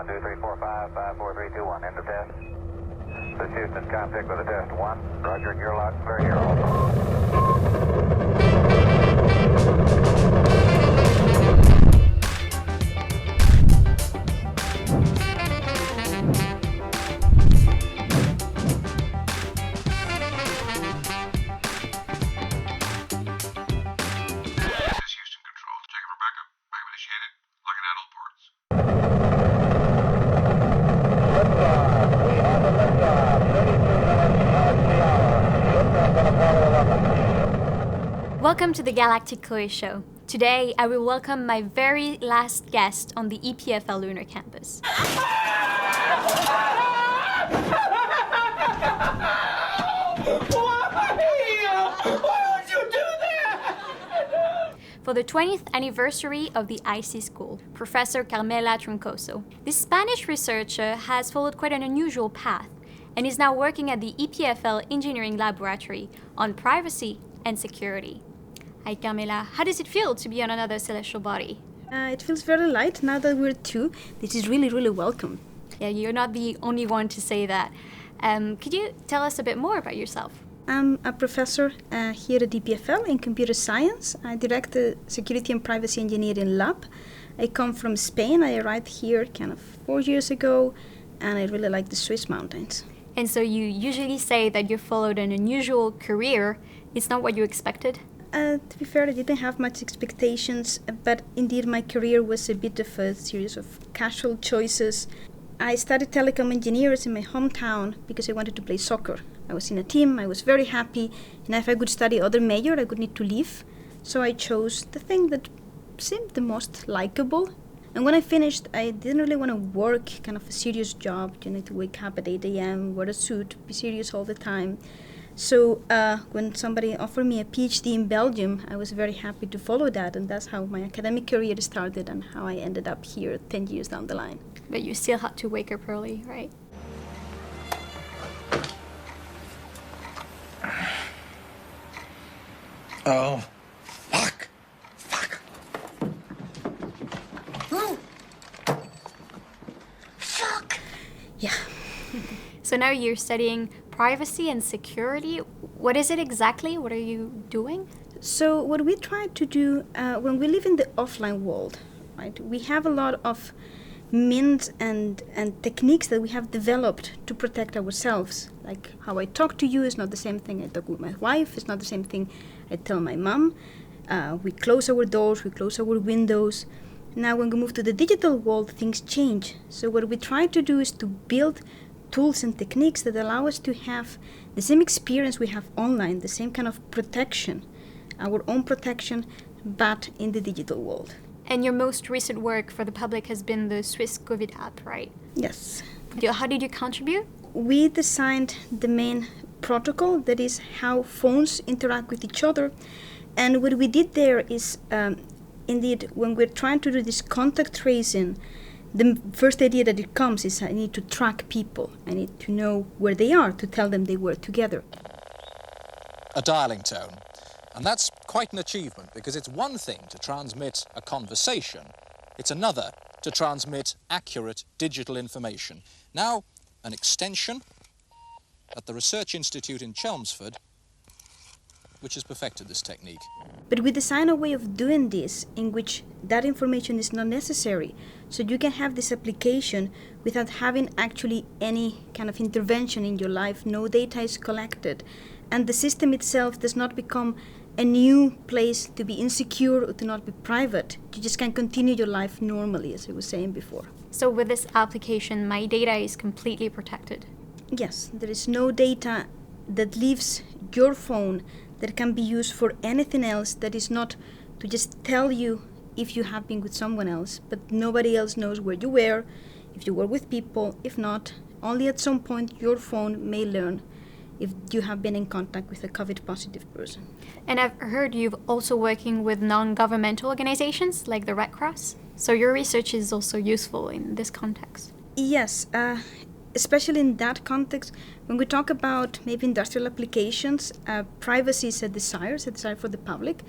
1, 2, 3, 4, 5, 5, 4, 3, 2, 1, end of test. This is Houston, contact with a test 1. Roger, you're loud and clear here also. Welcome to the Galactic Chloe Show. Today, I will welcome my very last guest on the EPFL Lunar Campus. Why would you do that? For the 20th anniversary of the IC School, Professor Carmela Troncoso. This Spanish researcher has followed quite an unusual path and is now working at the EPFL Engineering Laboratory on privacy and security. Hi Carmela, how does it feel to be on another celestial body? It feels very light now that we're two. This is really, really welcome. Yeah, you're not the only one to say that. Could you tell us a bit more about yourself? I'm a professor here at EPFL in computer science. I direct the Security and Privacy Engineering Lab. I come from Spain. I arrived here kind of 4 years ago, and I really like the Swiss mountains. And so you usually say that you followed an unusual career. It's not what you expected? To be fair, I didn't have much expectations, but indeed my career was a bit of a series of casual choices. I studied telecom engineers in my hometown because I wanted to play soccer. I was in a team, I was very happy, and if I could study other major, I would need to leave. So I chose the thing that seemed the most likable. And when I finished, I didn't really want to work kind of a serious job. You need to wake up at 8 a.m., wear a suit, be serious all the time. So when somebody offered me a PhD in Belgium, I was very happy to follow that, and that's how my academic career started and how I ended up here 10 years down the line. But you still had to wake up early, right? Oh, fuck. Oh. Fuck. Yeah. So now you're studying privacy and security. What is it exactly? What are you doing? So what we try to do when we live in the offline world, right? We have a lot of means and techniques that we have developed to protect ourselves. Like how I talk to you is not the same thing I talk with my wife. It's not the same thing I tell my mom. We close our doors, we close our windows. Now when we move to the digital world, things change. So what we try to do is to build tools and techniques that allow us to have the same experience we have online, the same kind of protection, our own protection, but in the digital world. And your most recent work for the public has been the Swiss COVID app, right? Yes. How did you contribute? We designed the main protocol, that is how phones interact with each other. And what we did there is, indeed, when we're trying to do this contact tracing, the first idea that it comes is I need to track people. I need to know where they are to tell them they were together. A dialing tone. And that's quite an achievement because it's one thing to transmit a conversation. It's another to transmit accurate digital information. Now, an extension at the Research Institute in Chelmsford, which has perfected this technique. But we design a way of doing this in which that information is not necessary. So you can have this application without having actually any kind of intervention in your life. No data is collected. And the system itself does not become a new place to be insecure or to not be private. You just can continue your life normally, as I was saying before. So with this application, my data is completely protected. Yes, there is no data that leaves your phone that can be used for anything else that is not to just tell you if you have been with someone else, but nobody else knows where you were, if you were with people. If not, only at some point your phone may learn if you have been in contact with a COVID-positive person. And I've heard you're also working with non-governmental organizations like the Red Cross. So your research is also useful in this context. Yes, especially in that context, when we talk about maybe industrial applications, privacy is a desire for the public.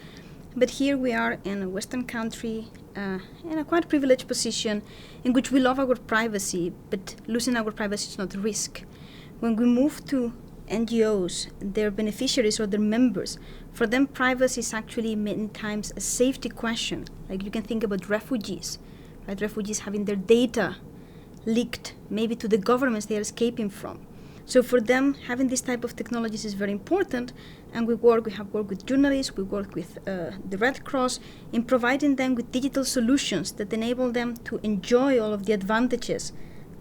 But here we are in a Western country, in a quite privileged position in which we love our privacy, but losing our privacy is not a risk. When we move to NGOs, their beneficiaries or their members, for them privacy is actually many times a safety question. Like you can think about refugees, right? Refugees having their data leaked maybe to the governments they are escaping from. So for them, having this type of technologies is very important, and we have worked with journalists, we work with the Red Cross in providing them with digital solutions that enable them to enjoy all of the advantages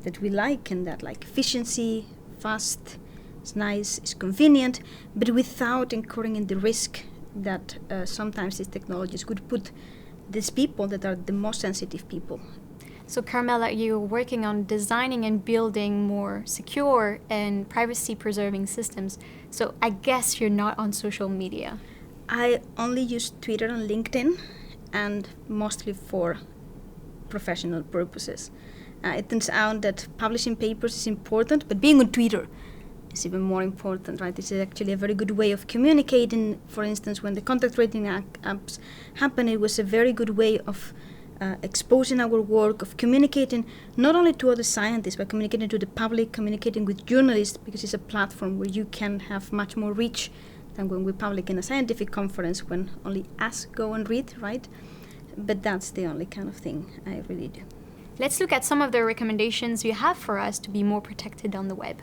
that we like, and that like efficiency, fast, it's nice, it's convenient, but without incurring in the risk that sometimes these technologies could put these people that are the most sensitive people. So Carmela, you're working on designing and building more secure and privacy-preserving systems. So I guess you're not on social media. I only use Twitter and LinkedIn, and mostly for professional purposes. It turns out that publishing papers is important, but being on Twitter is even more important, right? This is actually a very good way of communicating. For instance, when the contact tracing apps happened, it was a very good way of exposing our work, of communicating not only to other scientists, but communicating to the public, communicating with journalists, because it's a platform where you can have much more reach than when we publish in a scientific conference when only us go and read, right? But that's the only kind of thing I really do. Let's look at some of the recommendations you have for us to be more protected on the web.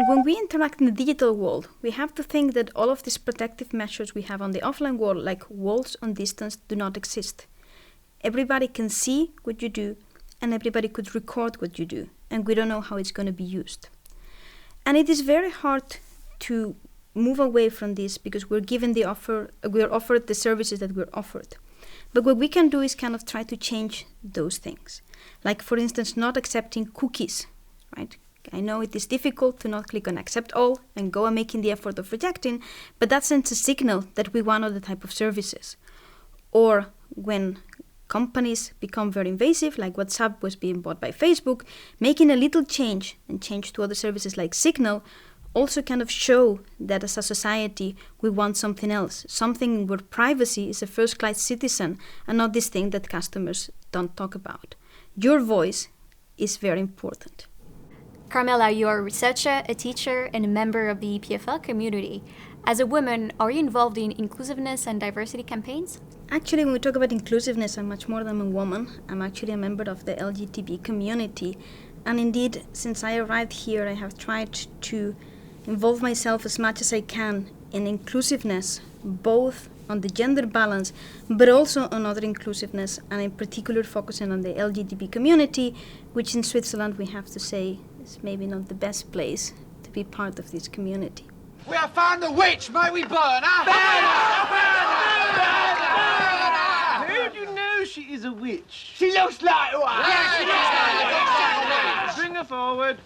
When we interact in the digital world, we have to think that all of these protective measures we have on the offline world, like walls on distance, do not exist. Everybody can see what you do, and everybody could record what you do, and we don't know how it's going to be used. And it is very hard to move away from this because we're offered the services that we're offered. But what we can do is kind of try to change those things. Like, for instance, not accepting cookies, right? I know it is difficult to not click on accept all and go and making the effort of rejecting, but that sends a signal that we want other type of services. Or when companies become very invasive, like WhatsApp was being bought by Facebook, making a little change and change to other services like Signal also kind of show that as a society we want something else, something where privacy is a first-class citizen and not this thing that customers don't talk about. Your voice is very important. Carmela, you are a researcher, a teacher, and a member of the EPFL community. As a woman, are you involved in inclusiveness and diversity campaigns? Actually, when we talk about inclusiveness, I'm much more than a woman. I'm actually a member of the LGBT community. And indeed, since I arrived here, I have tried to involve myself as much as I can in inclusiveness, both on the gender balance, but also on other inclusiveness, and in particular focusing on the LGBT community, which in Switzerland we have to say is maybe not the best place to be part of this community. We have found the witch. May we burn her? How do you know she is a witch? She looks like one. Yeah, she looks like one. Bring her forward.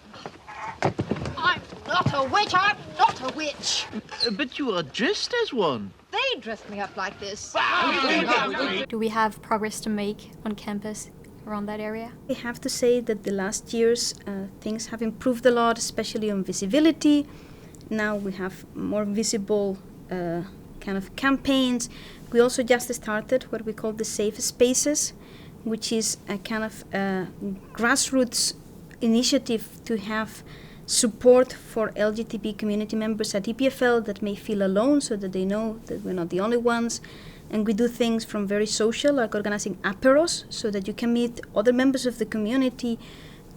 I'm not a witch, I'm not a witch. But you are dressed as one. They dressed me up like this. Do we have progress to make on campus around that area? I have to say that the last years things have improved a lot, especially on visibility. Now we have more visible kind of campaigns. We also just started what we call the Safe Spaces, which is a kind of grassroots initiative to have support for LGBT community members at EPFL that may feel alone, so that they know that we're not the only ones. And we do things from very social, like organizing aperos, so that you can meet other members of the community,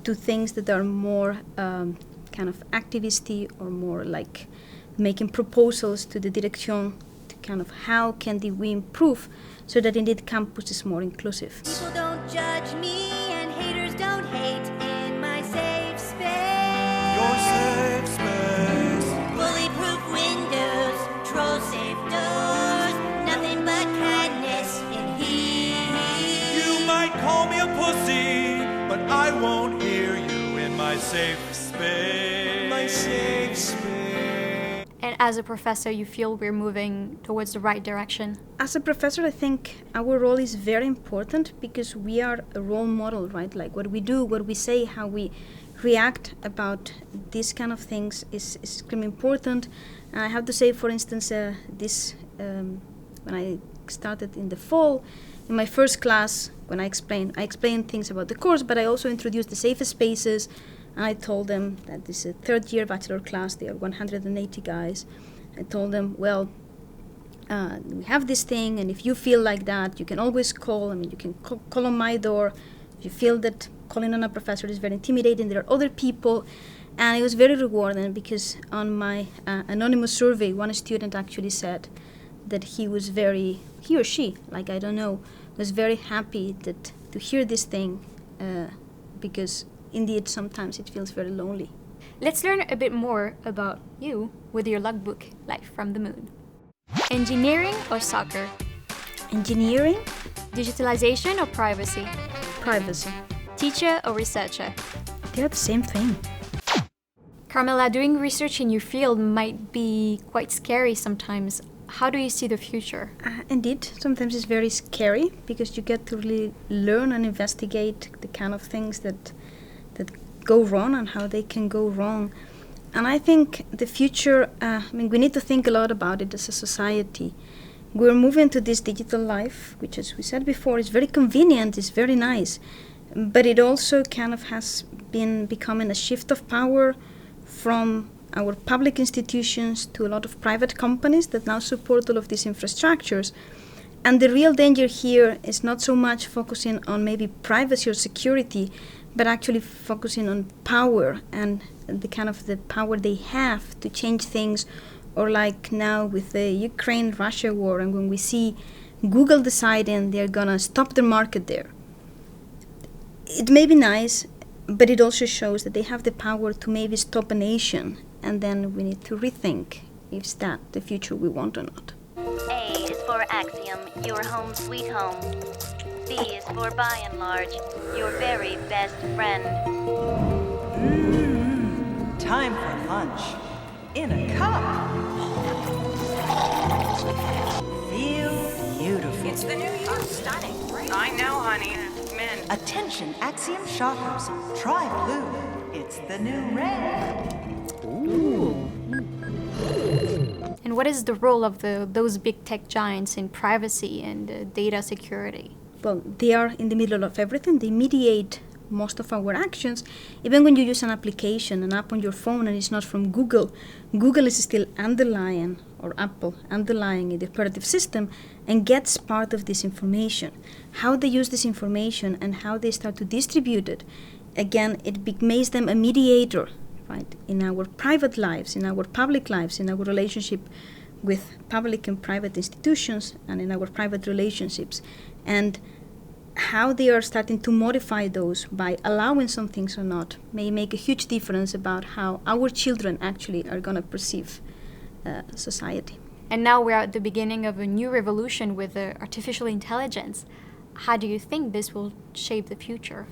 to things that are more kind of activisty or more like making proposals to the direction to kind of how can we improve so that indeed campus is more inclusive. People don't judge me and haters don't hate in my safe space. Your safe space. Bully-proof windows, troll-safe doors, nothing but kindness in here. You might call me a pussy, but I won't hear you in my safe space. My safe space. And as a professor, you feel we're moving towards the right direction? As a professor, I think our role is very important because we are a role model, right? Like what we do, what we say, how we react about these kind of things is extremely important. And I have to say, for instance, this when I started in the fall. In my first class, when I explained things about the course, but I also introduced the safe spaces, and I told them that this is a third-year bachelor class. There are 180 guys. I told them, well, we have this thing, and if you feel like that, you can always call. I mean, you can call on my door. If you feel that calling on a professor is very intimidating, there are other people. And it was very rewarding because on my anonymous survey, one student actually said that he or she, like I don't know, was very happy to hear this thing because indeed sometimes it feels very lonely. Let's learn a bit more about you with your logbook, Life from the Moon. Engineering or soccer? Engineering? Digitalization or privacy? Privacy. Teacher or researcher? They're the same thing. Carmela, doing research in your field might be quite scary sometimes. How do you see the future? Indeed, sometimes it's very scary because you get to really learn and investigate the kind of things that go wrong and how they can go wrong. And I think the future, we need to think a lot about it as a society. We're moving to this digital life, which, as we said before, is very convenient, is very nice, but it also kind of has been becoming a shift of power from our public institutions to a lot of private companies that now support all of these infrastructures. And the real danger here is not so much focusing on maybe privacy or security, but actually focusing on power and the kind of the power they have to change things, or like now with the Ukraine-Russia war, and when we see Google deciding they're gonna stop the market there. It may be nice, but it also shows that they have the power to maybe stop a nation, and then we need to rethink if that the future we want or not. A is for Axiom, your home sweet home. B is for by and large, your very best friend. Time for lunch. In a cup. Feel beautiful. It's the new year. Stunning. I know, honey. Men. Attention, Axiom shoppers. Try blue. It's the new red. Ooh. And what is the role of those big tech giants in privacy and data security? Well, they are in the middle of everything. They mediate most of our actions. Even when you use an application, an app on your phone, and it's not from Google, Google is still underlying, or Apple, underlying in the operative system and gets part of this information. How they use this information and how they start to distribute it, again, it makes them a mediator, right, in our private lives, in our public lives, in our relationship with public and private institutions, and in our private relationships. And how they are starting to modify those by allowing some things or not may make a huge difference about how our children actually are going to perceive society. And now we're at the beginning of a new revolution with artificial intelligence. How do you think this will shape the future?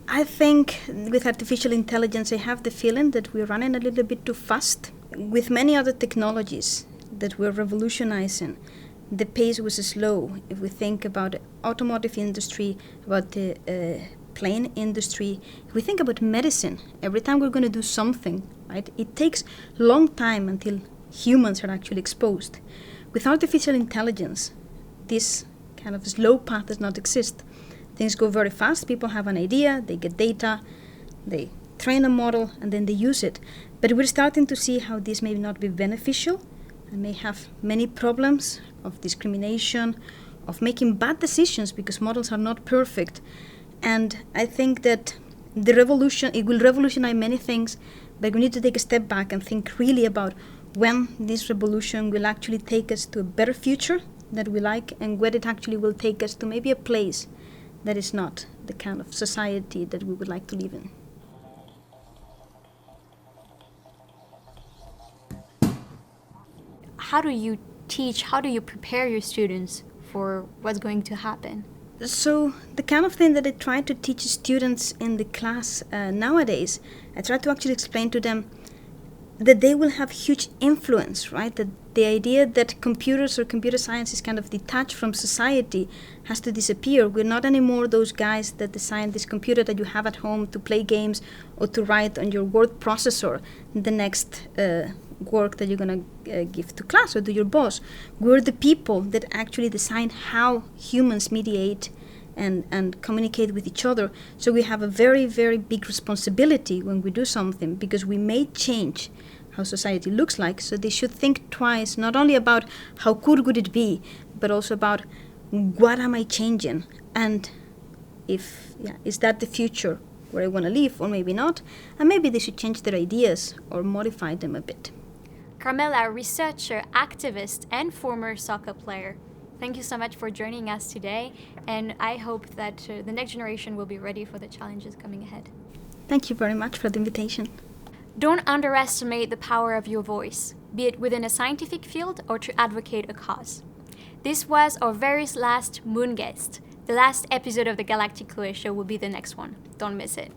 I think with artificial intelligence, I have the feeling that we're running a little bit too fast. With many other technologies that we're revolutionizing, the pace was slow. If we think about the automotive industry, about the plane industry, if we think about medicine, every time we're going to do something, right, it takes a long time until humans are actually exposed. With artificial intelligence, this kind of slow path does not exist. Things go very fast. People have an idea, they get data, they train a model, and then they use it. But we're starting to see how this may not be beneficial and may have many problems of discrimination, of making bad decisions because models are not perfect. And I think that the revolution, it will revolutionize many things, but we need to take a step back and think really about when this revolution will actually take us to a better future that we like, and where it actually will take us to maybe a place that is not the kind of society that we would like to live in. How do you teach, how do you prepare your students for what's going to happen? So the kind of thing that I try to teach students in the class nowadays, I try to actually explain to them that they will have huge influence, right? That the idea that computers or computer science is kind of detached from society has to disappear. We're not anymore those guys that design this computer that you have at home to play games or to write on your word processor the next work that you're going to give to class or to your boss. We're the people that actually design how humans mediate and communicate with each other. So we have a very, very big responsibility when we do something, because we may change how society looks like. So they should think twice, not only about how good would it be, but also about what am I changing, and is that the future where I want to live, or maybe not, and maybe they should change their ideas or modify them a bit. Carmela, researcher, activist, and former soccer player, thank you so much for joining us today, and I hope that the next generation will be ready for the challenges coming ahead. Thank you very much for the invitation. Don't underestimate the power of your voice, be it within a scientific field or to advocate a cause. This was our very last Moon Guest. The last episode of the Galactic Chloe Show will be the next one. Don't miss it.